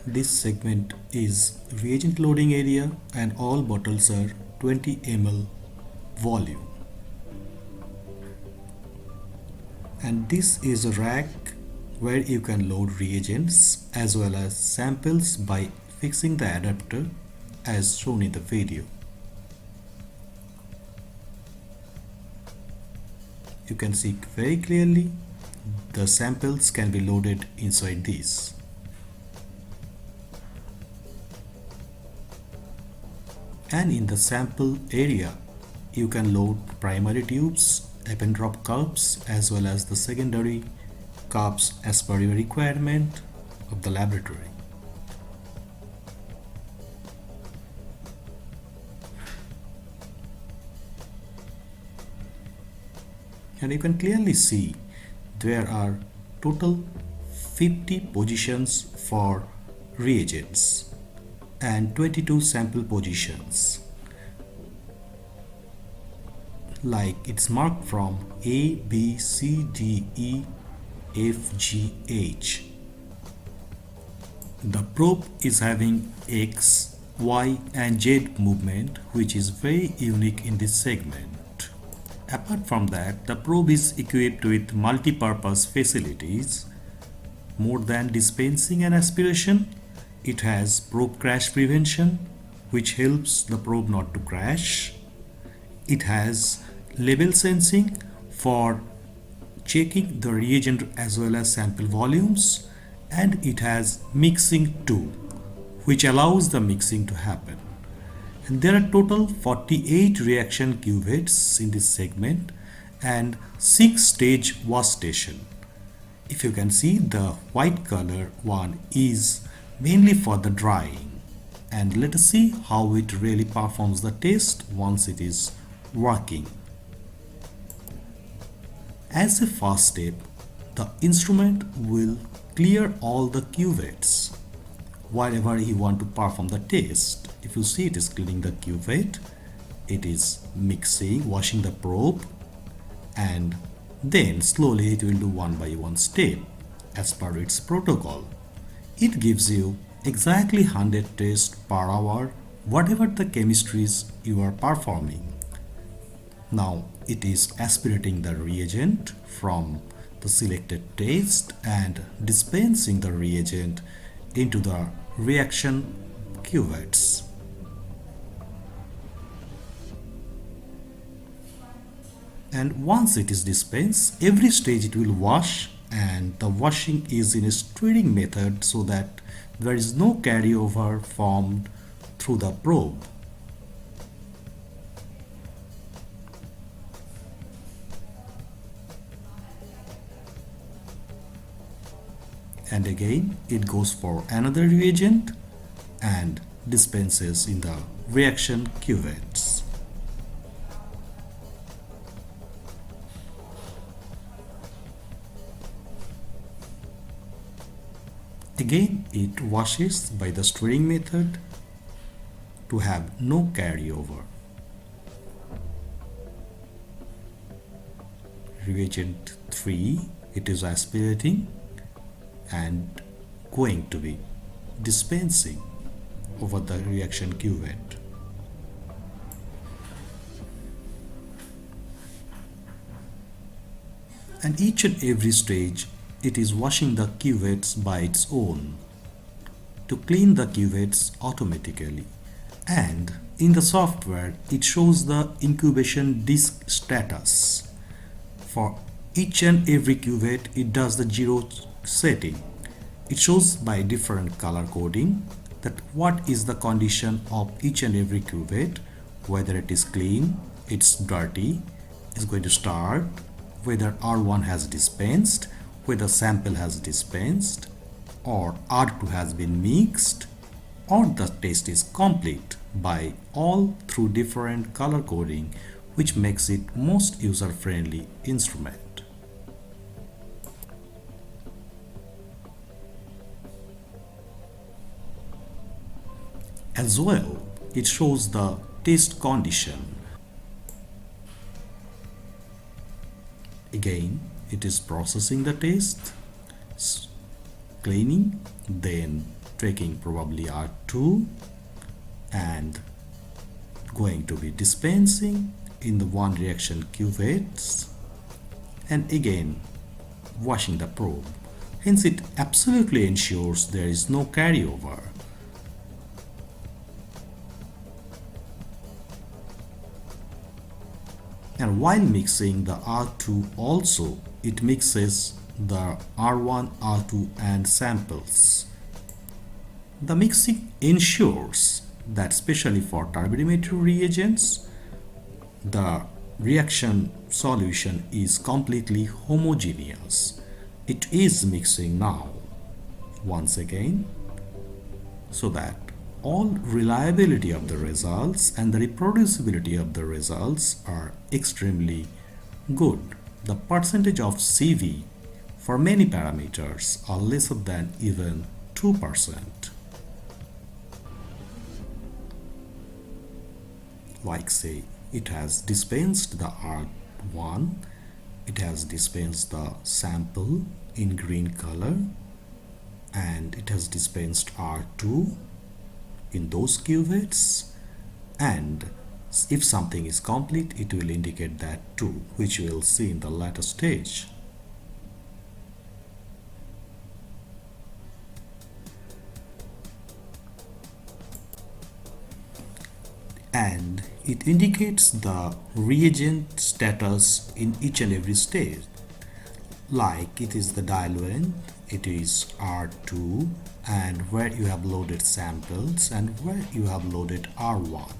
This segment is reagent loading area and all bottles are 20 ml volume. And this is a rack where you can load reagents as well as samples by fixing the adapter as shown in the video. You can see very clearly the samples can be loaded inside this. And in the sample area, you can load primary tubes, pen drop cups as well as the secondary cups as per your requirement of the laboratory. And you can clearly see there are total 50 positions for reagents and 22 sample positions. Like it's marked from A, B, C, D, E, F, G, H. The probe is having X, Y and Z movement, which is very unique in this segment. Apart from that, the probe is equipped with multi-purpose facilities. More than dispensing and aspiration, it has probe crash prevention, which helps the probe not to crash. It has level sensing for checking the reagent as well as sample volumes, and it has mixing too, which allows the mixing to happen. And there are total 48 reaction cuvettes in this segment and 6 stage wash station. If you can see, the white color one is mainly for the drying, and let us see how it really performs the test once it is working. As a first step, the instrument will clear all the cuvettes wherever you want to perform the test. If you see, it is cleaning the cuvette, it is mixing, washing the probe, and then slowly it will do one by one step as per its protocol. It gives you exactly 100 tests per hour, whatever the chemistries you are performing. Now it is aspirating the reagent from the selected test and dispensing the reagent into the reaction cuvettes. And once it is dispensed, every stage it will wash, and the washing is in a stirring method so that there is no carryover formed through the probe. And again it goes for another reagent and dispenses in the reaction cuvettes. Again it washes by the stirring method to have no carryover. Reagent 3, it is aspirating and going to be dispensing over the reaction cuvette. And each and every stage it is washing the cuvettes by its own to clean the cuvettes automatically. And in the software it shows the incubation disk status. For each and every cuvette it does the 0 setting. It shows by different color coding that what is the condition of each and every cuvette, whether it is clean, it's dirty, is going to start, whether R1 has dispensed, whether sample has dispensed, or R2 has been mixed, or the test is complete, by all through different color coding, which makes it most user-friendly instrument. As well, it shows the test condition. Again, it is processing the test, cleaning, then taking probably R2 and going to be dispensing in the one reaction cuvettes and again washing the probe. Hence it absolutely ensures there is no carryover. And while mixing the R2 also, it mixes the R1, R2 and samples. The mixing ensures that especially for turbidimetry reagents, the reaction solution is completely homogeneous. It is mixing now once again so that all reliability of the results and the reproducibility of the results are extremely good. The percentage of CV for many parameters are lesser than even 2%. Like say, it has dispensed the R1, it has dispensed the sample in green color, and it has dispensed R2 in those cuvettes, and if something is complete it will indicate that too, which we will see in the later stage. And it indicates the reagent status in each and every stage, like it is the diluent, it is R2, and where you have loaded samples and where you have loaded R1.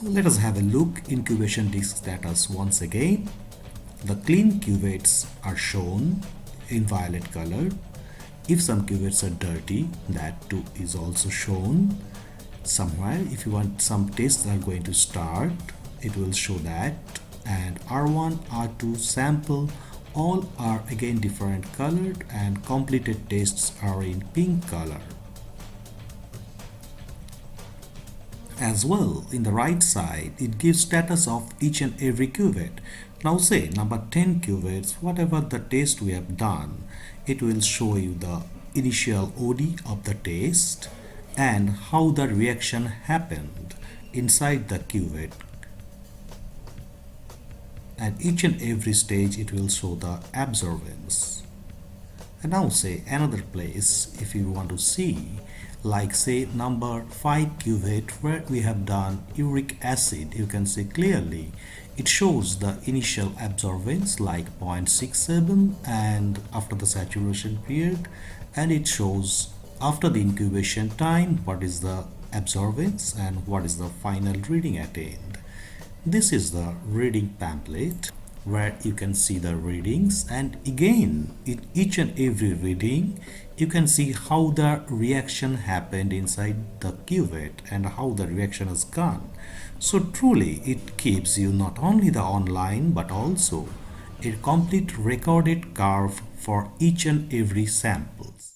Let us have a look incubation disk status once again. The clean cuvettes are shown in violet color. If some cuvettes are dirty, that too is also shown somewhere. If you want some tests are going to start, it will show that. And R1, R2 sample all are again different colored, and completed tests are in pink color. As well, in the right side it gives status of each and every cuvette. Now say number 10 cuvettes, whatever the test we have done, it will show you the initial OD of the test and how the reaction happened inside the cuvette. At each and every stage it will show the absorbance. And now say another place, if you want to see, like say number 5 cuvette where we have done uric acid, you can see clearly it shows the initial absorbance like 0.67 and after the saturation period, and it shows after the incubation time what is the absorbance and what is the final reading attained. This is the reading pamphlet where you can see the readings, and again in each and every reading you can see how the reaction happened inside the cuvette and how the reaction has gone. So truly it keeps you not only the online but also a complete recorded curve for each and every samples.